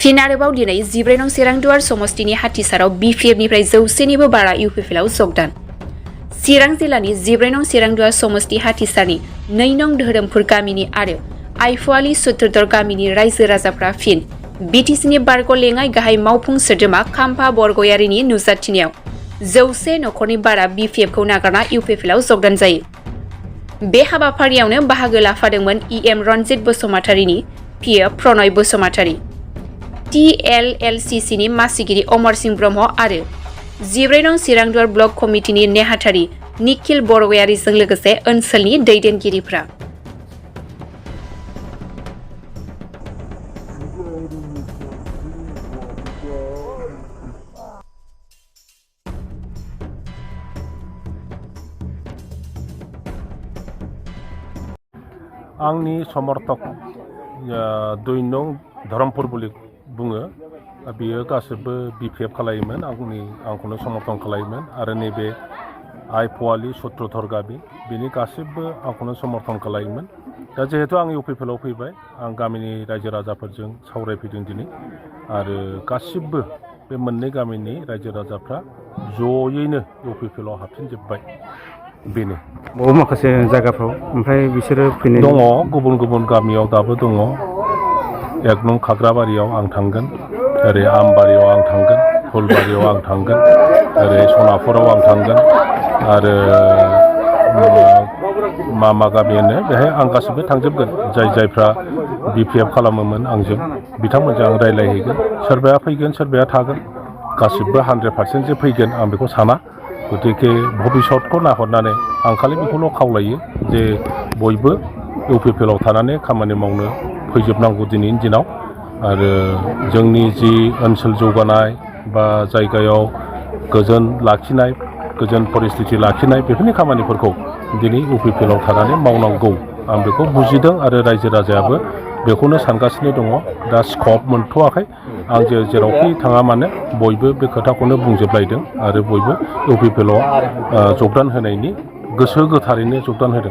फिन आरोबाव दिनै 14 नं चिरां-दुवार समस्तिनि हाथिसाराव बिपिएफनिफ्राय 100निबो बारा इउपिपिएलआव जगदान। चिरां जिल्लानि 14 नं चिरां-दुवार समस्ति हाथिसारनि 2 नं धोरोमपुर गामिनि आरो आइफवालि सुत्रधर गामिनि रायजो राजाफ्रा फिन बिटिसिनि बारग' लेङाइ गाहाय मावफुं सोद्रोमा खाम्फा बरगयारिनि नुजाथिनायाव 100 नखरनि बारा बिपिएफखौ नागारना इउपिपिएलआव जगदान जायो। बे हाबाफारियावनो बाहागो लाफादोंमोन इएम रनजित बसुमतारीनि पिए प्रणय बसुमतारी, टिएलएलसिसिनि मासिगिरि अमर सिंह ब्रह्म आरो 14 नं चिरां-दुवार ब्लक कमिटिनि नेहाथारि निखिल बरगयारिजों लोगोसे ओनसोलनि दैदेनगिरिफ्रा। आंनि समर्थक 2 नं धरमपुर बुलि बुङो बियो गासिबो बिपिएफ खालायोमोन, आंखौनो समर्थन खालायोमोन आरो नैबे आइफवालि सुत्रधर गामि बिनि गासिबो आंखौनो समर्थन खालायोमोन। दा जिहेतु आं इउपिपिएलआव फैबाय, आं गामिनि रायजो राजाफोरजों सावरायफैदों दिनै आरो गासिबो बे मोननै गामिनि रायजो राजाफ्रा जयैनो इउपिपिएलआव हाबफिनजोब्बाय। बेनो माखासे जायगाफ्राव ओमफ्राय बिसोरो फैनाय दङ, गुबुन गुबुन गामियाव दाबो दङ। 1 नं खाग्राबारियाव आं थांगोन, ओरै आमबारियाव आं थांगोन, फुलबारियाव आं थांगोन, ओरै सनापुराव आं थांगोन आरो मा गामि होनो बेहाय आं गासिबो थांजोबगोन। जायफ्रा बिपिएफ खालामोमोन आंजों बिथांमोनजों आं रायज्लायहैगोन। सोरबाया फैगोन, सोरबाया थागोन, गासिबो 100% जे फैगोन आं बेखौ साना। गतिके भबिष्यतखौ नाहरनानै आं खालि बेखौल' खावलायो जे बयबो इउपिपिएलआव थानानै खामानि मावनो फैजोबनांगौ दिनैनि दिनाव आरो जोंनि जि ओनसोल जौगानाय बा जायगायाव गोजोन लाखिनाय, गोजोन परिस्थिति लाखिनाय बेफोरनि खामानिफोरखौ दिनै इउपिपिएलआव थानानै मावनांगौ आं बेखौ बुजिदों आरो रायजो राजायाबो बेखौनो सानगासिनो दङ। दा स्कप मोनथ'वाखै, आं जेरावखि थाङा मानो बयबो बे खोथाखौनो बुंजोबलायदों आरो बयबो इउपिपिएलआव जगदान होनायनि गोसो गोथारैनो जगदान होदों।